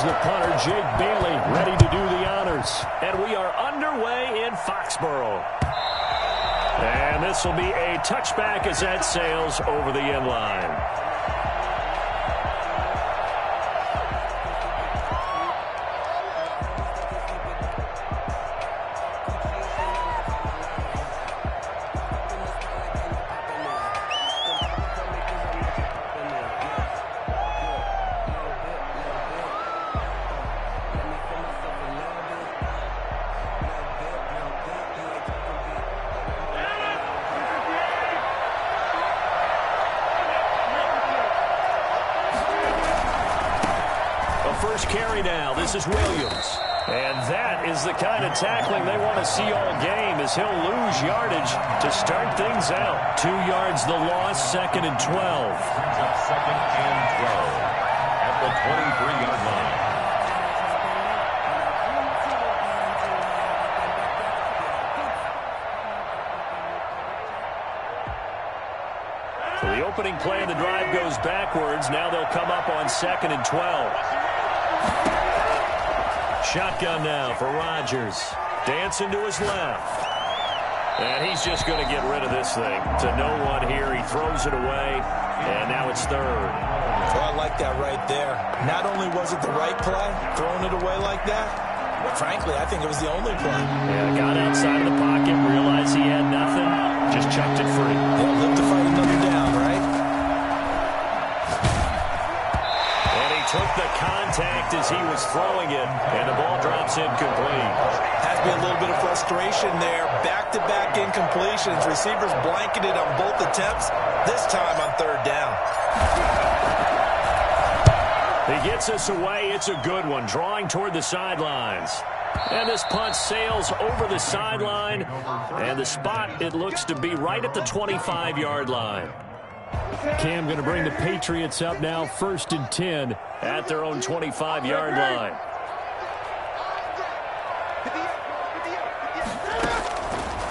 Here's the punter, Jake Bailey, ready to do the honors. And we are underway in Foxborough. And this will be a touchback as that sails over the end line. First carry now. This is Williams. And that is the kind of tackling they want to see all game, as he'll lose yardage to start things out. 2 yards the loss, 2nd and 12. Brings up 2nd and 12 at the 23-yard line. So the opening play of the drive goes backwards. Now they'll come up on 2nd and 12. Shotgun now for Rodgers. Dancing to his left. And he's just going to get rid of this thing. To no one here. He throws it away. And now it's 3rd. Well, I like that right there. Not only was it the right play, throwing it away like that, but frankly, I think it was the only play. Yeah, got outside of the pocket, realized he had nothing, just chucked it free. They'll live to fight another down, right? Took the contact as he was throwing it, and the ball drops incomplete. Has to be a little bit of frustration there. Back-to-back incompletions. Receivers blanketed on both attempts, this time on 3rd down. He gets us away. It's a good one, drawing toward the sidelines. And this punt sails over the sideline, and the spot, it looks to be right at the 25-yard line. Cam going to bring the Patriots up now, 1st and 10 at their own 25-yard line.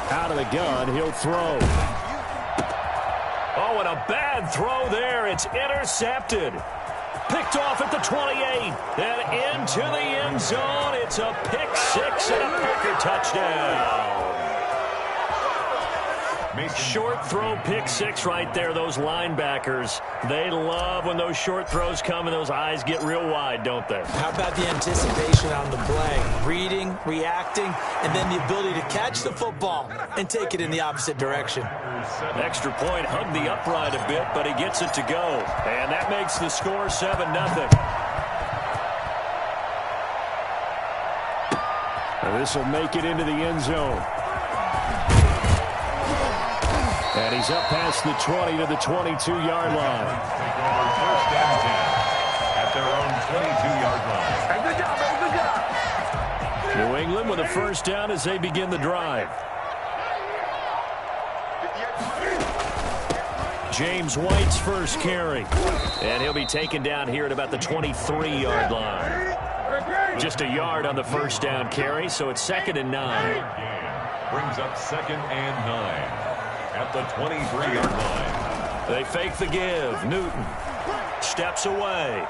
Out of the gun, he'll throw. Oh, and a bad throw there. It's intercepted. Picked off at the 28 and into the end zone. It's a pick 6 and a Packer touchdown. Short throw, pick 6 right there. Those linebackers, they love when those short throws come and those eyes get real wide, don't they? How about the anticipation on the play? Reading, reacting, and then the ability to catch the football and take it in the opposite direction. Extra point, hugged the upright a bit, but he gets it to go. And that makes the score 7-0. And this will make it into the end zone. And he's up past the 20 to the 22-yard line. First down 10 at their own 22-yard line. Good job, New England with a first down as they begin the drive. James White's first carry. And he'll be taken down here at about the 23-yard line. Just a yard on the first down carry, so it's 2nd and 9. Brings up 2nd and 9. At the 23-yard line. They fake the give. Newton steps away.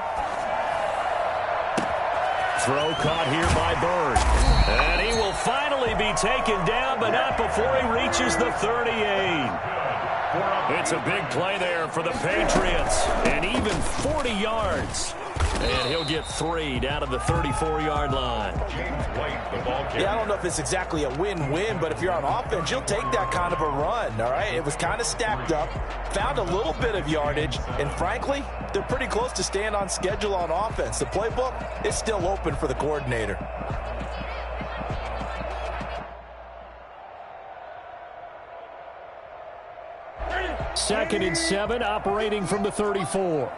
Throw caught here by Bird. And he will finally be taken down, but not before he reaches the 38. It's a big play there for the Patriots. And even 40 yards. And he'll get 3 down to the 34-yard line. Yeah, I don't know if it's exactly a win-win, but if you're on offense, you'll take that kind of a run, all right? It was kind of stacked up, found a little bit of yardage, and frankly, they're pretty close to staying on schedule on offense. The playbook is still open for the coordinator. Second and 7, operating from the 34.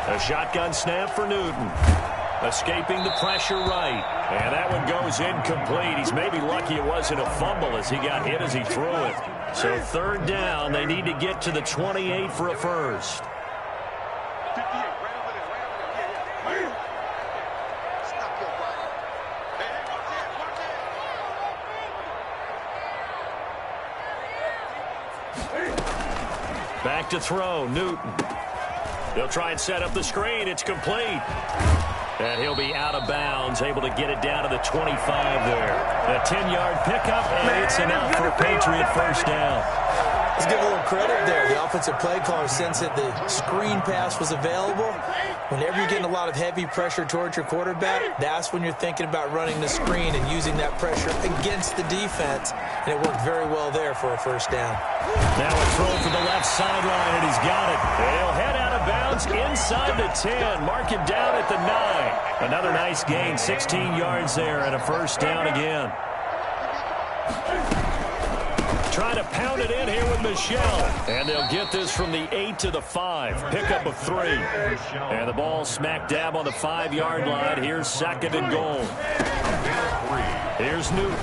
A shotgun snap for Newton. Escaping the pressure right. And that one goes incomplete. He's maybe lucky it wasn't a fumble as he got hit as he threw it. So 3rd down, they need to get to the 28 for a first. Back to throw, Newton. They'll try and set up the screen. It's complete. And he'll be out of bounds, able to get it down to the 25 there. A 10-yard pickup, and it's enough for a Patriot first down. Let's give a little credit there. The offensive play caller sensed that the screen pass was available. Whenever you're getting a lot of heavy pressure towards your quarterback, that's when you're thinking about running the screen and using that pressure against the defense. And it worked very well there for a first down. Now a throw for the left sideline, and he's got it. He'll head out of bounds inside the 10. Mark him down at the 9. Another nice gain, 16 yards there, and a first down again. Trying to pound it in here with Michelle. And they'll get this from the 8 to the 5. Pickup of 3. And the ball smack dab on the 5-yard line. Here's second and goal. Here's Newton.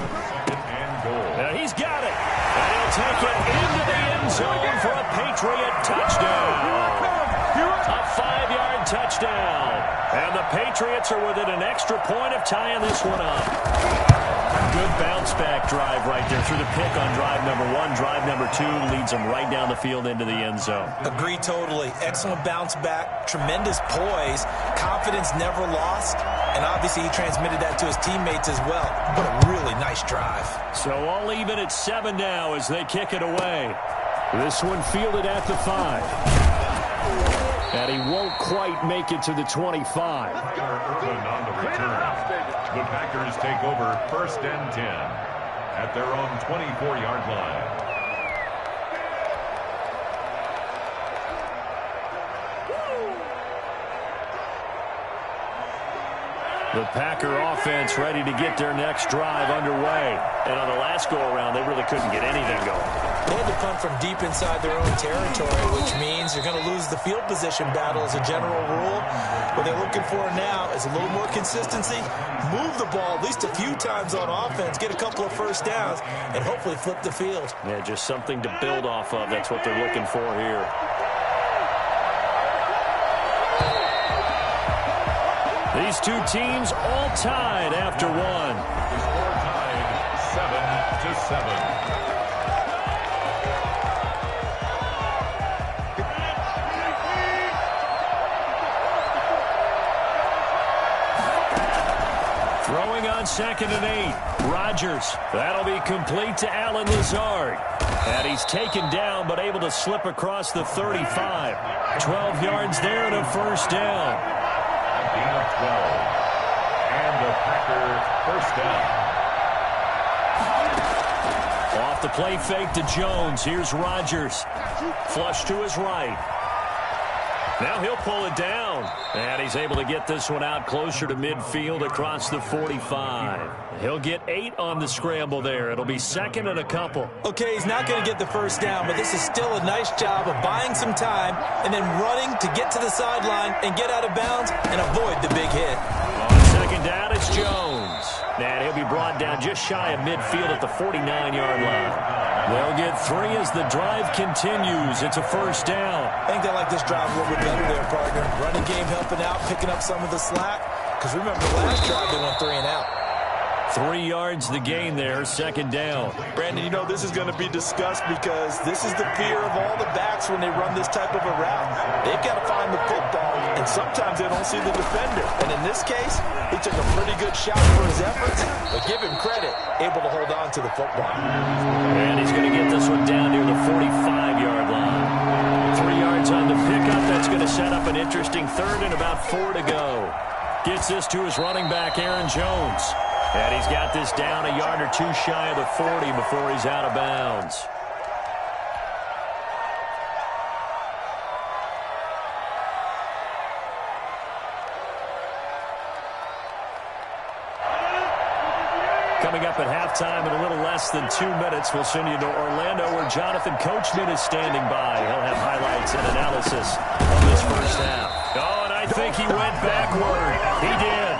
And he's got it. And he'll take it into the end zone for a Patriot touchdown. A 5-yard touchdown. And the Patriots are within an extra point of tying this one up. Good bounce-back drive right there through the pick on drive number 1. Drive number 2 leads them right down the field into the end zone. Agree totally. Excellent bounce-back, tremendous poise, confidence never lost, and obviously he transmitted that to his teammates as well. What a really nice drive. So all even at 7 now as they kick it away. This one fielded at the 5. And he won't quite make it to the 25. Urban on the return. The Packers take over first and 10 at their own 24-yard line. The Packer offense ready to get their next drive underway. And on the last go-around, they really couldn't get anything going. They had to punt from deep inside their own territory, which means you're going to lose the field position battle as a general rule. What they're looking for now is a little more consistency, move the ball at least a few times on offense, get a couple of first downs, and hopefully flip the field. Yeah, just something to build off of. That's what they're looking for here. These two teams all tied after one. The score tied 7-7. Throwing on 2nd and 8. Rodgers. That'll be complete to Allen Lazard. And he's taken down but able to slip across the 35. 12 yards there and a first down. Of 12. And the Packer first down. Off the play fake to Jones. Here's Rodgers. Flush to his right. Now he'll pull it down. And he's able to get this one out closer to midfield across the 45. He'll get 8 on the scramble there. It'll be 2nd and a couple. Okay, he's not going to get the first down, but this is still a nice job of buying some time and then running to get to the sideline and get out of bounds and avoid the big hit. On 2nd down, it's Jones. And he'll be brought down just shy of midfield at the 49-yard line. They'll get 3 as the drive continues. It's a first down. I think they like this drive a little bit better there, partner. Running game helping out, picking up some of the slack. Because remember, the last drive they went 3 and out. 3 yards the gain there, 2nd down. Brandon, you know this is going to be discussed because this is the fear of all the backs when they run this type of a route. They've got to find the football, and sometimes they don't see the defender. And in this case, he took a pretty good shot for his efforts, but give him credit, able to hold on to the football. And he's going to get this one down near the 45-yard line. 3 yards on the pickup. That's going to set up an interesting 3rd and about 4 to go. Gets this to his running back, Aaron Jones. And he's got this down a yard or 2 shy of the 40 before he's out of bounds. Coming up at halftime in a little less than 2 minutes, we'll send you to Orlando where Jonathan Coachman is standing by. He'll have highlights and analysis of this first half. Oh, and I think he went backward. He did.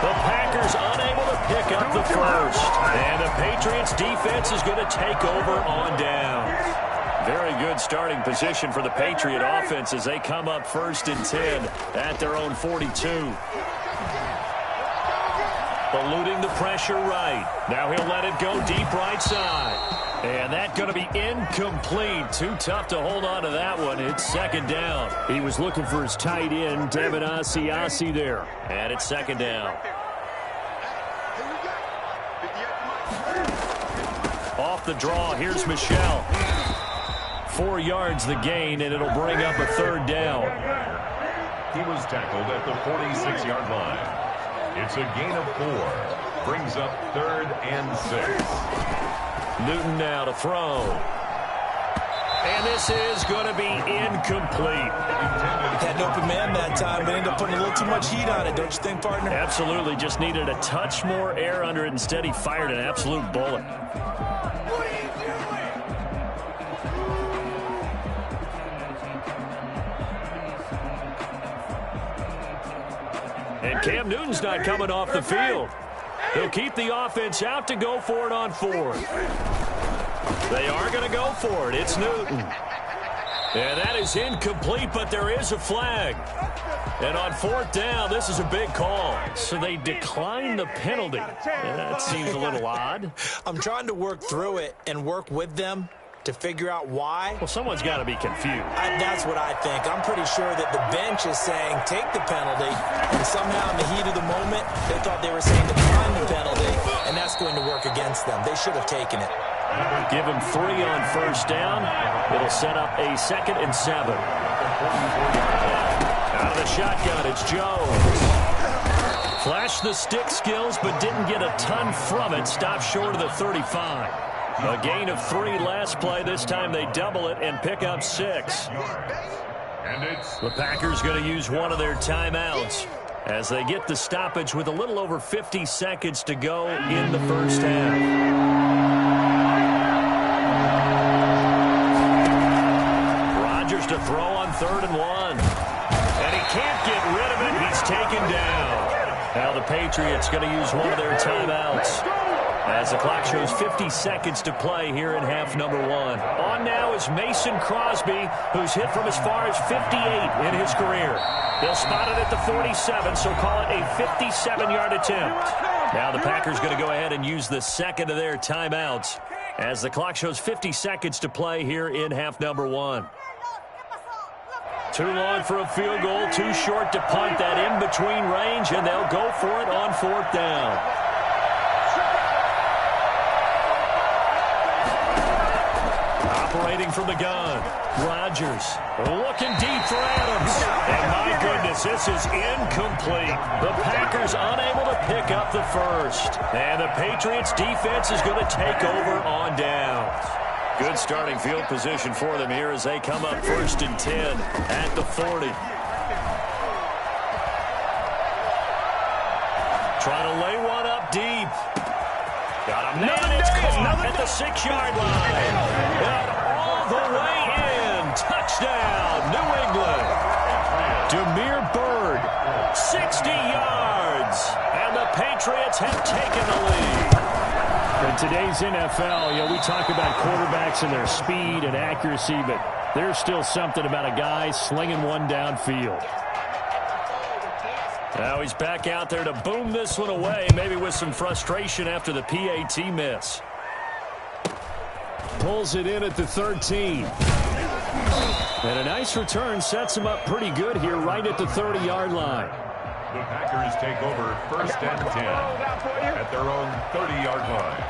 The Packers unable to pick up the first. And the Patriots defense is going to take over on down. Very good starting position for the Patriot offense as they come up 1st and 10 at their own 42. eluding the pressure right. Now he'll let it go deep right side. And that's going to be incomplete. Too tough to hold on to that one. It's second down. He was looking for his tight end, Devin Asiasi there. And it's second down. Off the draw, here's Michel. 4 yards the gain, and it'll bring up a third down. He was tackled at the 46-yard line. It's a gain of 4. Brings up 3rd and 6. Newton now to throw. And this is going to be incomplete. Had an open man that time, but ended up putting a little too much heat on it, don't you think, partner? Absolutely. Just needed a touch more air under it. Instead, he fired an absolute bullet. What are you doing? And Cam Newton's not coming off the field. They'll keep the offense out to go for it on 4th. They are going to go for it. It's Newton. And that is incomplete, but there is a flag. And on 4th down, this is a big call. So they decline the penalty. That seems a little odd. I'm trying to work through it and work with them to figure out why. Well, someone's got to be confused. That's what I think. I'm pretty sure that the bench is saying take the penalty, and somehow in the heat of the moment, they thought they were saying decline the penalty, and that's going to work against them. They should have taken it. Give him 3 on 1st down. It'll set up a 2nd and 7. Out of the shotgun, it's Jones. Flashed the stick skills, but didn't get a ton from it. Stopped short of the 35. A gain of 3 last play. This time they double it and pick up 6. The Packers going to use one of their timeouts as they get the stoppage with a little over 50 seconds to go in the first half. Rodgers to throw on 3rd and 1. And he can't get rid of it. He's taken down. Now the Patriots going to use one of their timeouts as the clock shows 50 seconds to play here in half number 1. On now is Mason Crosby, who's hit from as far as 58 in his career. They'll spot it at the 47, so call it a 57-yard attempt. Now the Packers going to go ahead and use the 2nd of their timeouts as the clock shows 50 seconds to play here in half number 1. Too long for a field goal, too short to punt that in-between range, and they'll go for it on 4th down. Operating from the gun, Rodgers looking deep for Adams. And my goodness, this is incomplete. The Packers unable to pick up the first. And the Patriots defense is going to take over on downs. Good starting field position for them here as they come up 1st and 10 at the 40. Trying to lay one up deep. Got him. And it's caught at the 6-yard line. And all the way in. Touchdown, New England. Demir Bird, 60 yards. And the Patriots have taken the lead. In today's NFL, we talk about quarterbacks and their speed and accuracy, but there's still something about a guy slinging one downfield. Now he's back out there to boom this one away, maybe with some frustration after the PAT miss. Pulls it in at the 13. And a nice return sets him up pretty good here right at the 30-yard line. The Packers take over 1st and 10 at their own 30-yard line.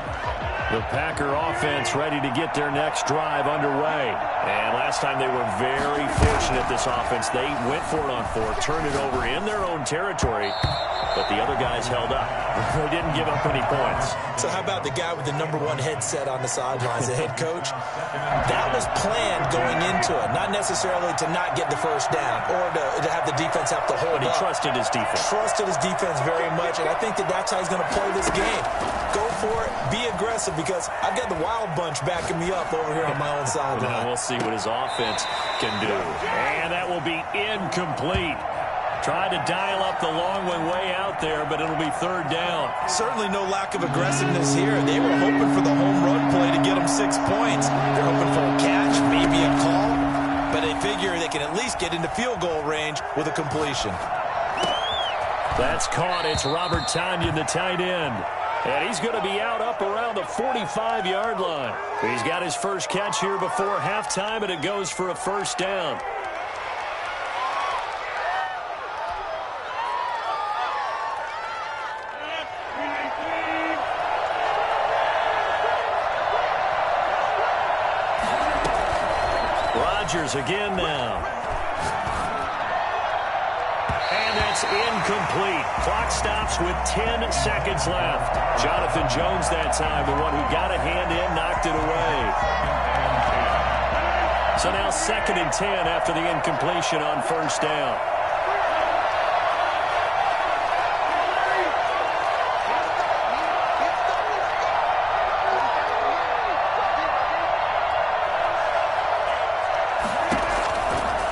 The Packer offense ready to get their next drive underway. And last time they were very fortunate, this offense. They went for it on 4th, turned it over in their own territory, but the other guys held up. They didn't give up any points. So how about the guy with the #1 headset on the sidelines, the head coach? That was planned going into it, not necessarily to not get the first down or to have the defense have to hold But he up. trusted his defense. Trusted his defense very much, and I think that's how he's going to play this game. Go for it, be aggressive, because I've got the wild bunch backing me up over here on my own sideline. Now we'll see what his offense can do. And that will be incomplete. Tried to dial up the long way out there, but it'll be 3rd down. Certainly no lack of aggressiveness here. They were hoping for the home run play to get them 6 points. They're hoping for a catch, maybe a call, but they figure they can at least get into field goal range with a completion. That's caught. It's Robert Tonyan, the tight end. And he's going to be out up around the 45-yard line. He's got his first catch here before halftime, and it goes for a first down. Rodgers again now. And that's incomplete. Clock stops with 10 seconds left. Jonathan Jones that time, the one who got a hand in, knocked it away. So now 2nd and 10 after the incompletion on first down.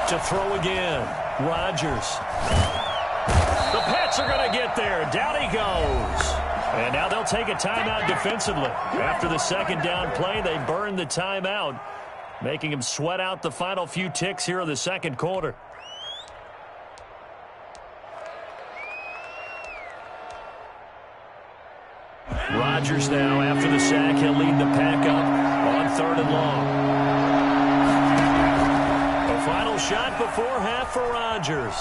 To throw again, Rodgers. The Pats are going to get there. Down he goes. And now they'll take a timeout defensively. After the second down play, they burn the timeout, making him sweat out the final few ticks here in the second quarter. Rodgers now, after the sack, he'll lead the pack up on 3rd and long. Final shot before half for Rodgers.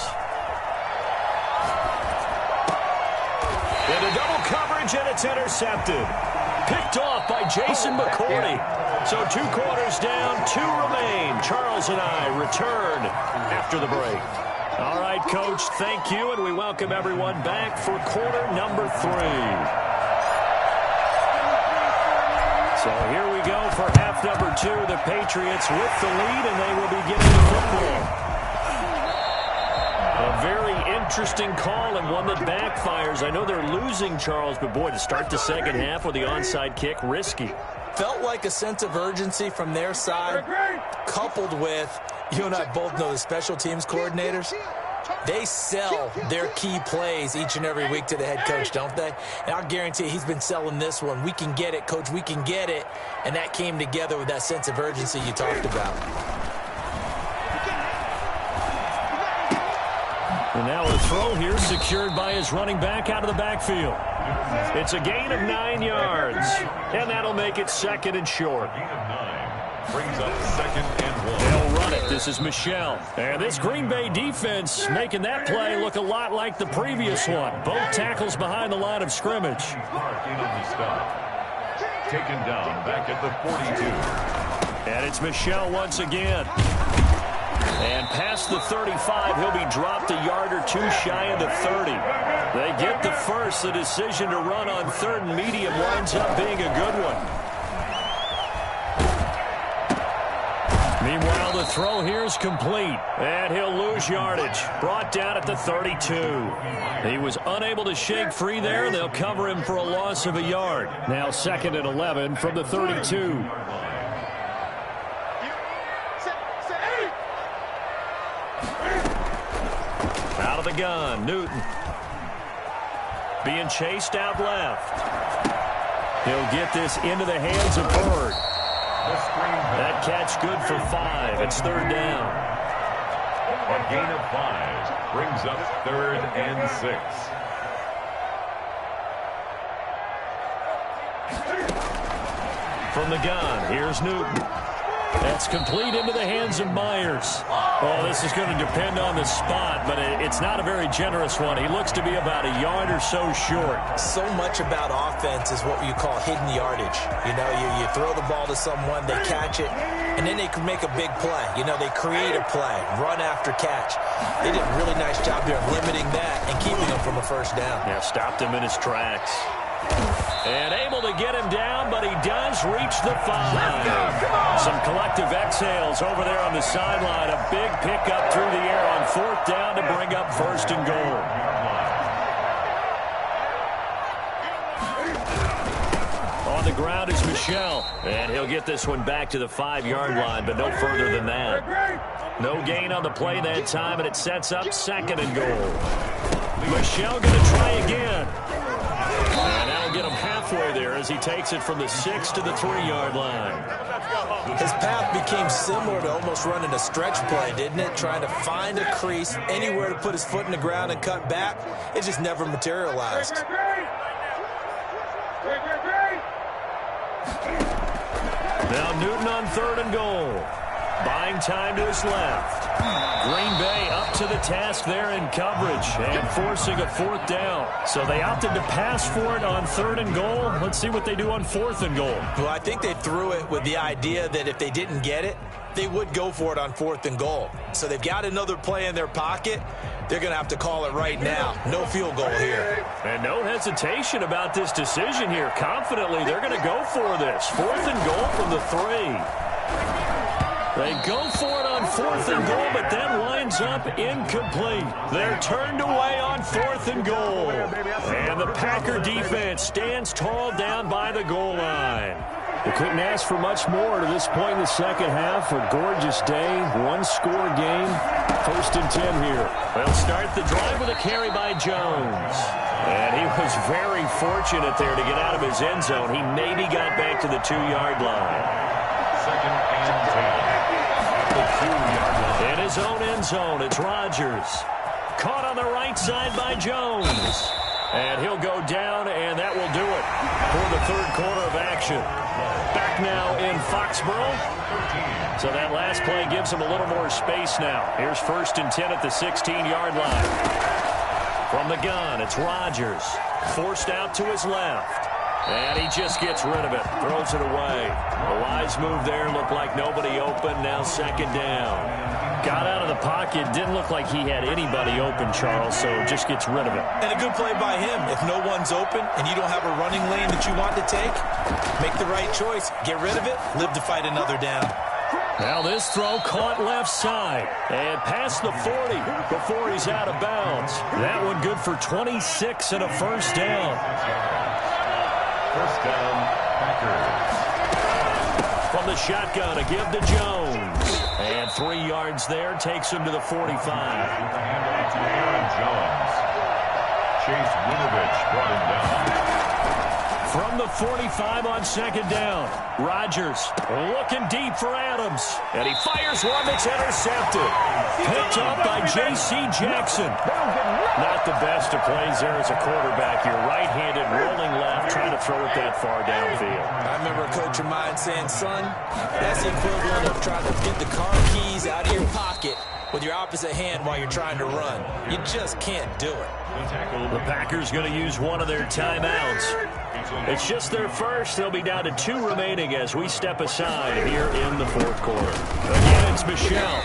Into double coverage, and it's intercepted. Picked off by Jason McCourty. So 2 quarters down, 2 remain. Charles and I return after the break. All right, Coach, thank you, and we welcome everyone back for quarter number 3. So here we go for half number 2. The Patriots with the lead, and they will be getting the football. A very interesting call and one that backfires. I know they're losing, Charles, but boy, to start the second half with the onside kick, risky. Felt like a sense of urgency from their side, coupled with, you and I both know the special teams coordinators. They sell their key plays each and every week to the head coach, don't they? And I'll guarantee you he's been selling this one. We can get it, Coach. We can get it. And that came together with that sense of urgency you talked about. And now a throw here secured by his running back out of the backfield. It's a gain of 9 yards. And that'll make it 2nd and short. Brings up 2nd and 1. They'll run it. This is Michel. And this Green Bay defense making that play look a lot like the previous one. Both tackles behind the line of scrimmage. Taken down back at the 42. And it's Michel once again. And past the 35, he'll be dropped a yard or 2 shy of the 30. They get the first. The decision to run on 3rd and medium winds up being a good one. Meanwhile, the throw here is complete, and he'll lose yardage. Brought down at the 32. He was unable to shake free there, and they'll cover him for a loss of a yard. Now 2nd and 11 from the 32. Out of the gun, Newton. Being chased out left. He'll get this into the hands of Bird. That catch good for 5. It's 3rd down. A gain of 5 brings up 3rd and 6. From the gun, here's Newton. That's complete into the hands of Myers. Oh, this is going to depend on the spot, but it's not a very generous one. He looks to be about a yard or so short. So much about offense is what you call hidden yardage. You know, you throw the ball to someone, they catch it, and then they can make a big play. You know, they create a play, run after catch. They did a really nice job there of limiting that and keeping him from a first down. Yeah, stopped him in his tracks. And able to get him down, but he does reach the 5. Some collective exhales over there on the sideline. A big pickup through the air on 4th down to bring up 1st and goal. On the ground is Michel. And he'll get this one back to the 5-yard line, but no further than that. No gain on the play that time, and it sets up 2nd and goal. Michel going to try again. And that'll get him halfway there as he takes it from the 6 to the 3-yard line. His path became similar to almost running a stretch play, didn't it? Trying to find a crease, anywhere to put his foot in the ground and cut back. It just never materialized. Now Newton on 3rd and goal. Buying time to his left. Green Bay up to the task there in coverage and forcing a 4th down. So they opted to pass for it on 3rd and goal. Let's see what they do on 4th and goal. Well, I think they threw it with the idea that if they didn't get it, they would go for it on 4th and goal. So they've got another play in their pocket. They're going to have to call it right now. No field goal here. And no hesitation about this decision here. Confidently, they're going to go for this. 4th and goal from the 3. They go for it on 4th and goal, but that winds up incomplete. They're turned away on 4th and goal. And the Packer defense stands tall down by the goal line. They couldn't ask for much more to this point in the second half. A gorgeous day, one-score game. 1st and 10 here. They'll start the drive with a carry by Jones. And he was very fortunate there to get out of his end zone. He maybe got back to the 2-yard line. 2nd and 10. In his own end zone, it's Rodgers. Caught on the right side by Jones. And he'll go down, and that will do it for the 3rd quarter of action. Back now in Foxborough. So that last play gives him a little more space now. Here's 1st and 10 at the 16-yard line. From the gun, it's Rodgers. Forced out to his left. And he just gets rid of it. Throws it away. A wise move there. Looked like nobody open. Now 2nd down. Got out of the pocket. Didn't look like he had anybody open, Charles, so just gets rid of it. And a good play by him. If no one's open and you don't have a running lane that you want to take, make the right choice. Get rid of it. Live to fight another down. Now this throw caught left side and past the 40 before he's out of bounds. That one good for 26 and a 1st down. 1st down, Packers. From the shotgun, a give to Jones. And 3 yards there, takes him to the 45. Handoff to Aaron Jones. Chase Winovich brought him down. From the 45 on 2nd down, Rodgers looking deep for Adams. And he fires one that's intercepted. Picked up by J.C. Jackson. Not the best of plays there as a quarterback. You're right-handed, rolling left, trying to throw it that far downfield. I remember a coach of mine saying, son, that's the equivalent of trying to get the car keys out of your pocket with your opposite hand while you're trying to run. You just can't do it. The Packers going to use one of their timeouts. It's just their first. They'll be down to 2 remaining as we step aside here in the 4th quarter. Again, it's Michel.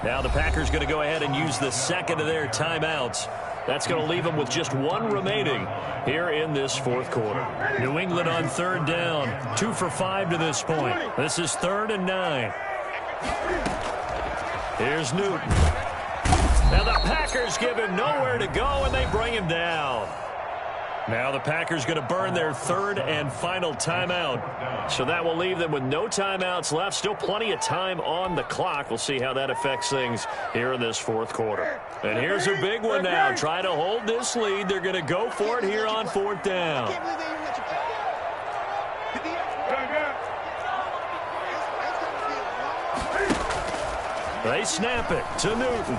Now the Packers going to go ahead and use the 2nd of their timeouts. That's going to leave them with just 1 remaining here in this 4th quarter. New England on 3rd down. 2 for 5 to this point. This is 3rd and 9. Here's Newton. Now the Packers give him nowhere to go, and they bring him down. Now the Packers going to burn their 3rd and final timeout. So that will leave them with no timeouts left. Still plenty of time on the clock. We'll see how that affects things here in this 4th quarter. And here's a big one now. Try to hold this lead. They're going to go for it here on 4th down. They snap it to Newton.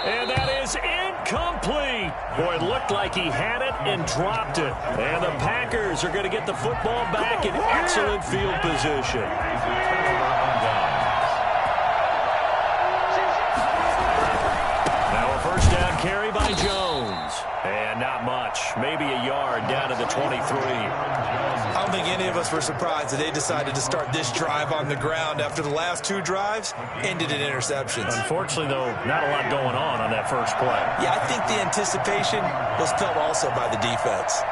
And that is incomplete. Boy, it looked like he had it and dropped it. And the Packers are going to get the football back in excellent field position. Now a 1st down carry by Jones. And not much. Maybe a yard down to the 23. I don't think any of us were surprised that they decided to start this drive on the ground after the last 2 drives ended in interceptions. Unfortunately, though, not a lot going on that first play. Yeah, I think the anticipation was felt also by the defense.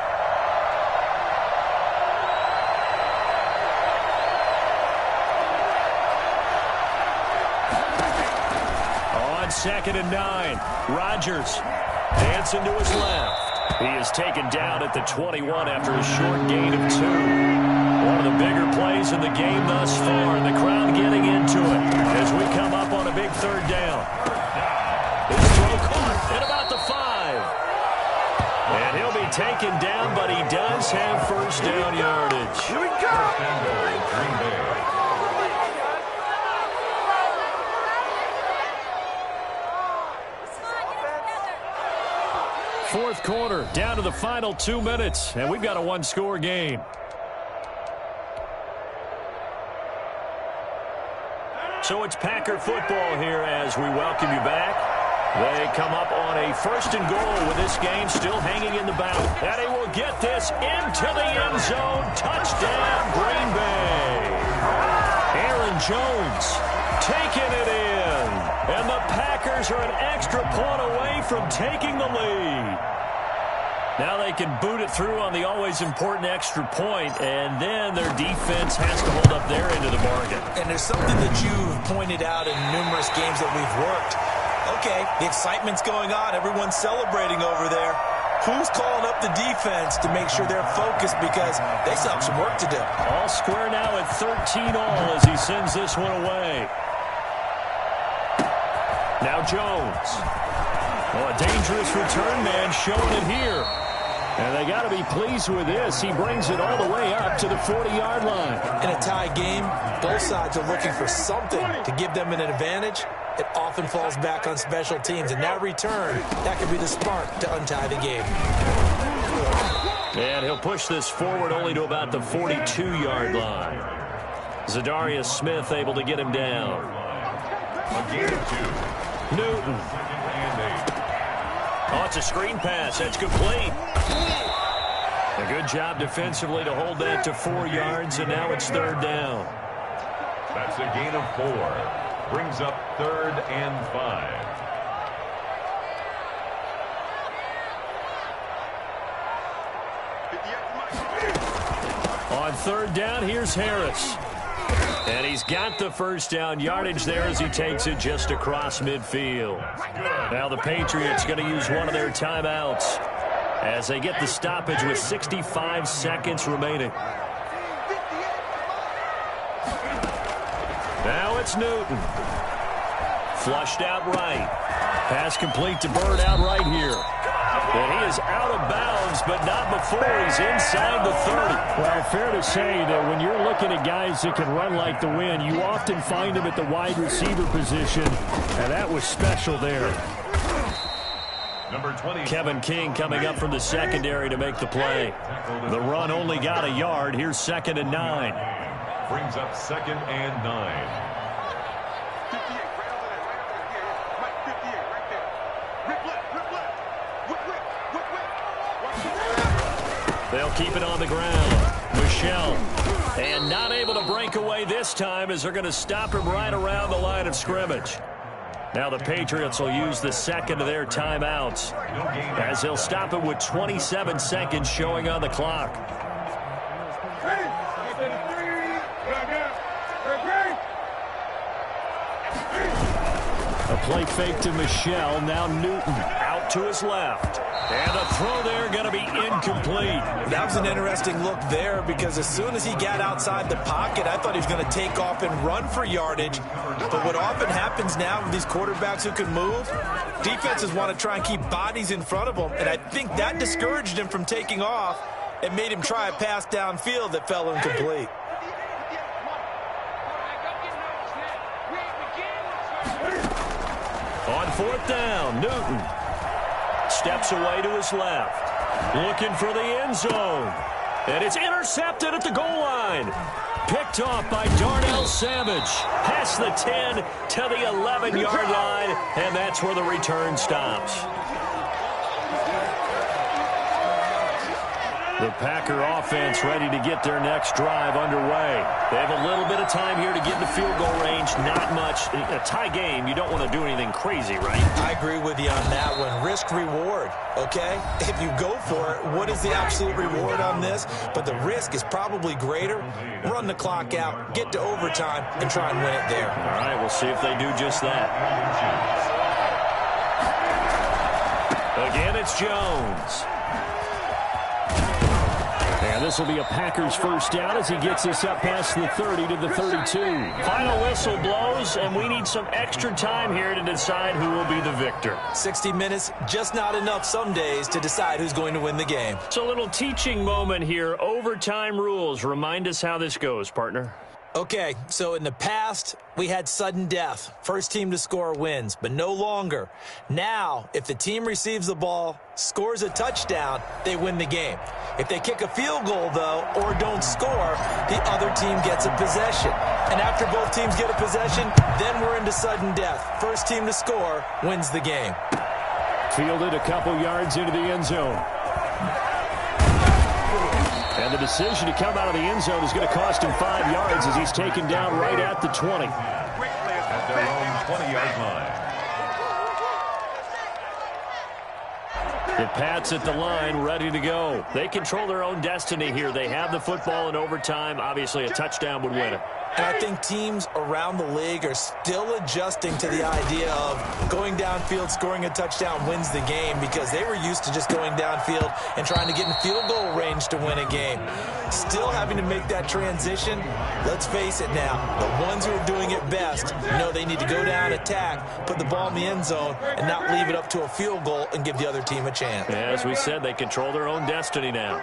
On 2nd and 9, Rodgers dancing to his left. He is taken down at the 21 after a short gain of 2. One of the bigger plays in the game thus far, and the crowd getting into it as we come up on a big 3rd down. His throw caught at about the 5. And he'll be Packers have first down yardage. Here we go. First and goal, Green Bay. Fourth quarter, down to the final 2 minutes, and we've got a one-score game. So it's Packer football here as we welcome you back. They come up on a first and goal with this game still hanging in the balance. And he will get this into the end zone. Touchdown, Green Bay. Aaron Jones taking it in. And the Packers are an extra point away from taking the lead. Now they can boot it through on the always important extra point, and then their defense has to hold up their end of the bargain. And there's something that you've pointed out in numerous games that we've worked. Okay, the excitement's going on. Everyone's celebrating over there. Who's calling up the defense to make sure they're focused because they still have some work to do? All square now at 13 all as he sends this one away. Now Jones. Oh, a dangerous return man showing it here. And they got to be pleased with this. He brings it all the way up to the 40-yard line. In a tie game, both sides are looking for something to give them an advantage. It often falls back on special teams. And that return, that could be the spark to untie the game. And he'll push this forward only to about the 42-yard line. Zadarius Smith able to get him down. A gain of 2. Newton. Oh, it's a screen pass. That's complete. A good job defensively to hold that to 4 yards, and now it's third down. That's a gain of 4. Brings up 3rd and 5. On third down, here's Harris. And he's got the first down yardage there as he takes it just across midfield. Now the Patriots going to use one of their timeouts as they get the stoppage with 65 seconds remaining. Now it's Newton. Flushed out right. Pass complete to Bird out right here. And he is out of bounds, but not before he's inside the 30. Well, fair to say that when you're looking at guys that can run like the wind, you often find them at the wide receiver position, and that was special there. Number 20. Kevin King coming up from the secondary to make the play. The run only got a yard. Here's 2nd and 9. Brings up 2nd and 9. They'll keep it on the ground. Michel. And not able to break away this time as they're going to stop him right around the line of scrimmage. Now the Patriots will use the second of their timeouts as they'll stop him with 27 seconds showing on the clock. A play fake to Michel. Now Newton out to his left. And a throw there going to be incomplete. That was an interesting look there because as soon as he got outside the pocket, I thought he was going to take off and run for yardage. But what often happens now with these quarterbacks who can move, defenses want to try and keep bodies in front of them. And I think that discouraged him from taking off and made him try a pass downfield that fell incomplete. On 4th down, Newton steps away to his left, looking for the end zone. And it's intercepted at the goal line. Picked off by Darnell Savage. Past the 10 to the 11-yard line, and that's where the return stops. The Packer offense ready to get their next drive underway. They have a little bit of time here to get in the field goal range. Not much. In a tie game, you don't want to do anything crazy, right? I agree with you on that one. Risk-reward, okay? If you go for it, what is the absolute reward on this? But the risk is probably greater. Run the clock out, get to overtime, and try and win it there. All right, we'll see if they do just that. Again, it's Jones. And this will be a Packers first down as he gets us up past the 30 to the 32. Final whistle blows, and we need some extra time here to decide who will be the victor. 60 minutes, just not enough some days to decide who's going to win the game. So a little teaching moment here. Overtime rules. Remind us how this goes, partner. Okay, so in the past, we had sudden death. First team to score wins, but no longer. Now, if the team receives the ball, scores a touchdown, they win the game. If they kick a field goal, though, or don't score, the other team gets a possession. And after both teams get a possession, then we're into sudden death. First team to score wins the game. Fielded a couple yards into the end zone. And the decision to come out of the end zone is going to cost him 5 yards as he's taken down right at the 20. At their own 20-yard line. The Pats at the line, ready to go. They control their own destiny here. They have the football in overtime. Obviously, a touchdown would win it. And I think teams around the league are still adjusting to the idea of going downfield, scoring a touchdown wins the game, because they were used to just going downfield and trying to get in field goal range to win a game. Still having to make that transition. Let's face it now, the ones who are doing it best know they need to go down, attack, put the ball in the end zone, and not leave it up to a field goal and give the other team a chance. As we said, they control their own destiny now.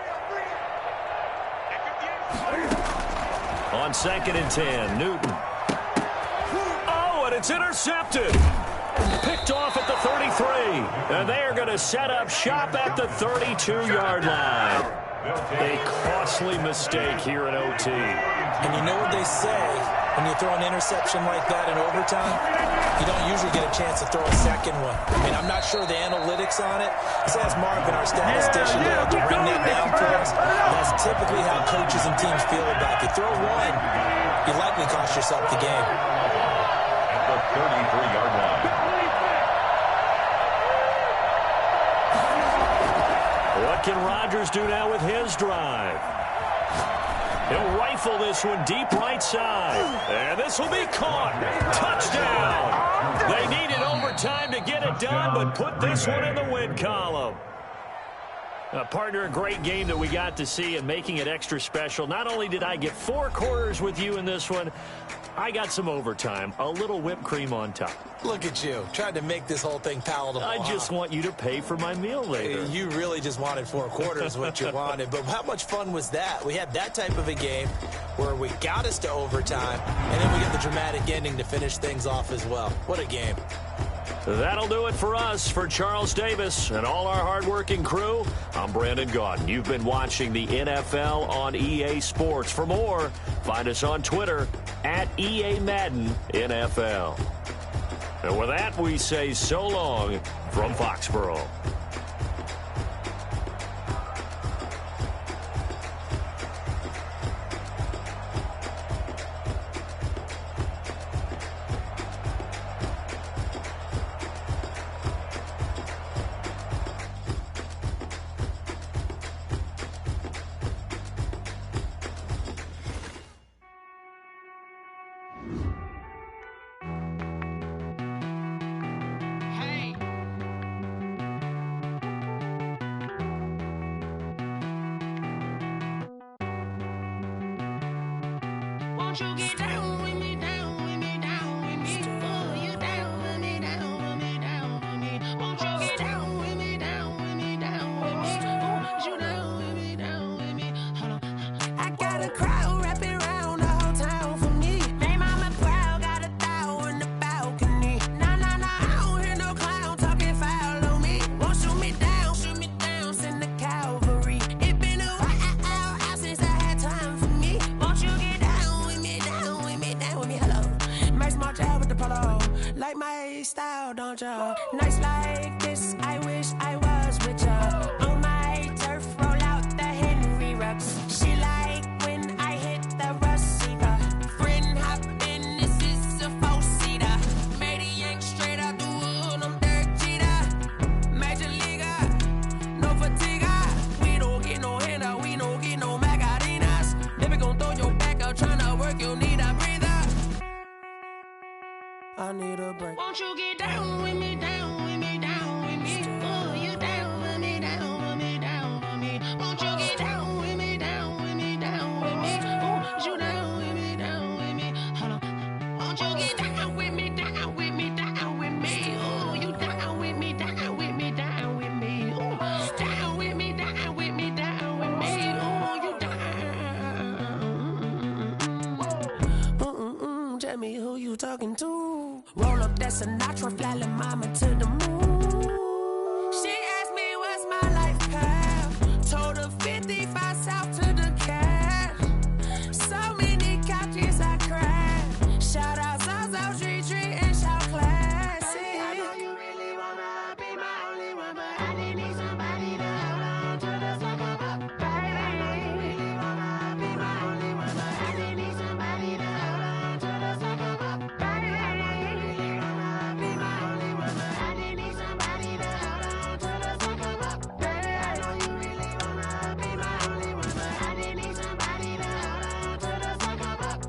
On 2nd and 10, Newton. Oh, and it's intercepted. Picked off at the 33. And they are going to set up shop at the 32-yard line. A costly mistake here in OT. And you know what they say, when you throw an interception like that in overtime, you don't usually get a chance to throw a second one. I mean, I'm not sure the analytics on it. Let's ask Marvin, our statistician, to bring that down for us. That's typically how coaches and teams feel about you. Throw one, you likely cost yourself the game. At the 33-yard line. What can Rodgers do now with his drive? He'll rifle this one deep right side. And this will be caught. Touchdown. They needed overtime to get it done, but put this one in the win column. Partner, a great game that we got to see, and making it extra special. Not only did I get 4 quarters with you in this one, I got some overtime, a little whipped cream on top. Look at you, trying to make this whole thing palatable. I just want you to pay for my meal later. You really just wanted 4 quarters, what you wanted. But how much fun was that? We had that type of a game where we got us to overtime, and then we got the dramatic ending to finish things off as well. What a game. That'll do it for us. For Charles Davis and all our hardworking crew, I'm Brandon Gaudin. You've been watching the NFL on EA Sports. For more, find us on Twitter at EA Madden NFL. And with that, we say so long from Foxborough. Won't you get down with me, down with me, down with me? Oh, you down with me, down with me, down with me. Won't you get down with me, down with me, down with me? Oh, you down with me, down with me? Hold on. I got a crowd wrapping around the whole town for me. They mama proud, got a thou on the balcony. Nah, nah, nah, I don't hear no clown talking foul on me. Won't shoot me down, send the cavalry. It been a while since I had time for me. Won't you get down with me, down with me, down with me? Hello. Max March out with the polo. Like my style, don't ya? Nights like this, I wish I was with ya. On my turf, roll out the Henry Rux. She like when I hit the receiver. Friend hop in, this is a four-seater. Made a yank straight out the wood, I'm Derek Jeter. Major leaguer, no fatigue. We don't get no handout, we don't get no Macarinas. Never gon' throw your back out, tryna work, you need a breather. I need a break. Won't you get down with me, down with me, down with me? Oh, you down with me, down with me, down with me. Won't you get down with me, down talking to. Roll up that Sinatra, fly like mama to the moon. She asked me what's my life path. Told her 55 south to the cash. So many couches I crashed. Shout out Zazo, Tree Tree, and shout classic. I know you really wanna be my only one, but I didn't need somebody to hold on to the sucker up. Baby, I know you really wanna be my only one, but I didn't need somebody to hold on to the sucker up. Baby, I know you really wanna be my only one, but I didn't need somebody to hold on to the sucker up. Baby, I know you really wanna be my only one, but I didn't need somebody to hold on to the sucker up.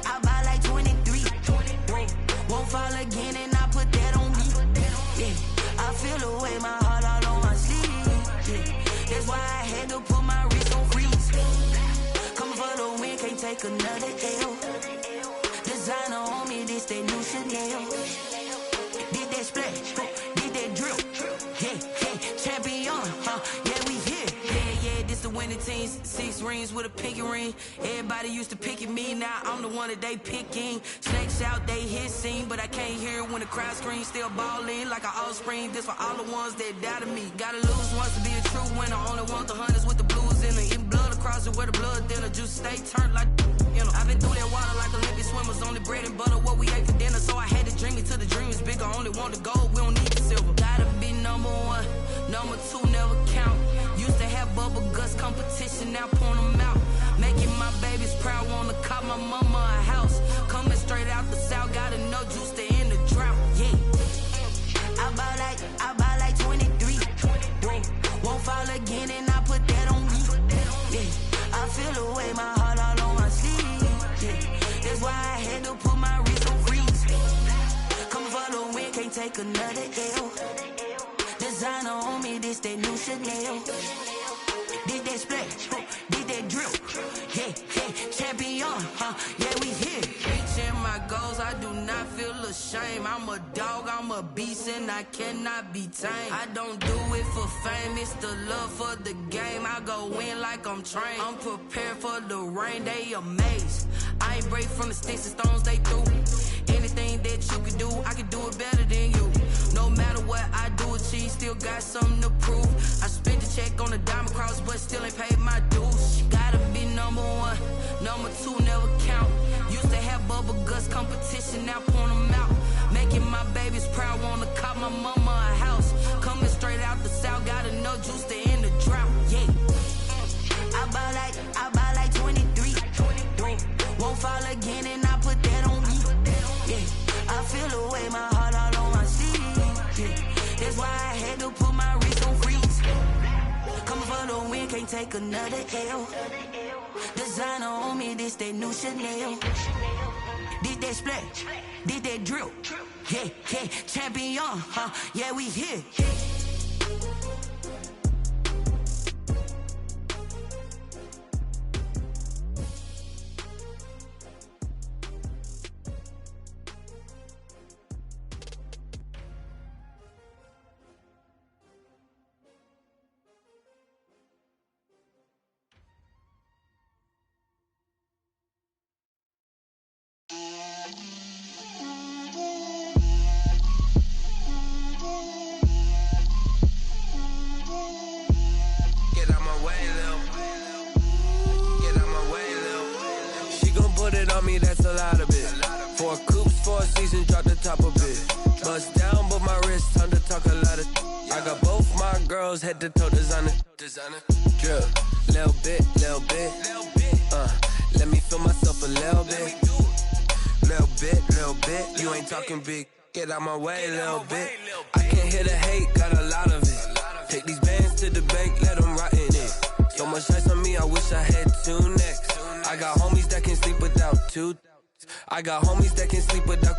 I buy like 23. Won't fall again and I put that on me. Yeah, I feel the way, my heart all on my sleeve. Yeah, that's why I had to put my wrist on freeze. Coming for the win, can't take another L. Designer on me, this that new Chanel. Did that splash, did that drill. Yeah, champion, yeah, we here. Yeah, this the winning team. 6 rings with a pinky ring. Everybody used to pick at me, now I'm the one that they picking. Snakes out, they hit scene, but I can't hear it when the crowd screams. Still ballin' like an offspring. This for all the ones that doubted me. Gotta lose once to be a true winner. Only want the hunters with the blues in it. Eating blood across it where the blood dinner. Juice stay turned like you know. I've been through that water like Olympic swimmers. Only bread and butter what we ate for dinner. So I had to dream it till the dream is bigger. Only want the gold, we don't need the silver. Gotta be number 1, number 2 never count. Used to have bubble guts competition, now point them out. Making my babies proud, wanna cop my mama a house. Coming straight out the south, gotta know juice to end the drought. Yeah, I buy like 23. Won't fall again and I put that on me. Yeah, I feel the way, my heart all on my sleeve. Yeah, that's why I had to put my wrist on freeze. Coming for the win, can't take another L. Designer on me, this that new Chanel. Did that splash, did that drill. Yeah, champion, yeah, we here. Reaching my goals, I do not feel ashamed. I'm a dog, I'm a beast, and I cannot be tamed. I don't do it for fame, it's the love for the game. I go in like I'm trained. I'm prepared for the rain, they amazed. I ain't break from the sticks and stones they threw. Anything that you can do, I can do it better than you. No matter what I do, achieve, still got something to prove. I spent the check on the diamond cross, but still ain't paid my dues. Gotta be number 1, number 2 never count. Used to have bubble guts competition, now point them out. Making my babies proud, wanna cop my mama a house. Coming straight out the south, gotta know juice to end the drought. Yeah, I buy like 23. Won't fall again and I put that on me. Yeah, I feel the way, my heart all on my sleeve. Yeah, that's why I had to put my wrist on freeze. Coming for the win, can't take another L. Designer on me, this that new Chanel. Did that splash, did that drill. Yeah, champion, yeah, we here. me, that's a lot of it. 4 coops, 4 seasons, drop the top a bit. Bust down, but my wrist, time to talk a lot of. I got both my girls head to toe designer. Drip, little bit. Let me feel myself a little bit. Little bit. You ain't talking big. Get out my way, little bit. I can't hear the hate, got a lot of it. Take these bands to the bank, let them rot in it. So much ice on me, I wish I had 2 necks. I got homies that can sleep without 2. I got homies that can sleep without.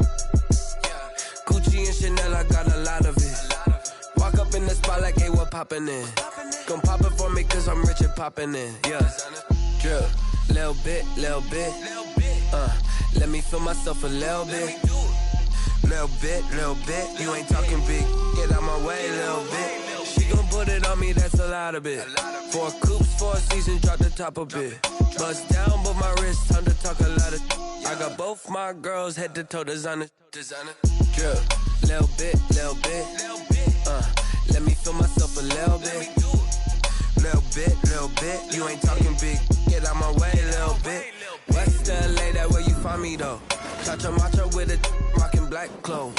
Gucci and Chanel, I got a lot of it. Walk up in the spot like, hey, what poppin' in? Gon' pop it for me, cause I'm rich and poppin' in. Yeah. Drip, little bit. Let me feel myself a little bit. Little bit. You ain't talking big. Get out my way, little bit. She gon' put it on me, that's a lot of it. 4 coops, 4 seasons, drop the top a bit. Bust down, but my wrist, time to talk a lot of. I got both my girls head to toe designer. Drip, little bit. Let me feel myself a little bit. Little bit. You ain't talking big. Get out my way, little bit. West LA, that where you find me though. Chacha macha with it, rockin' black clothes.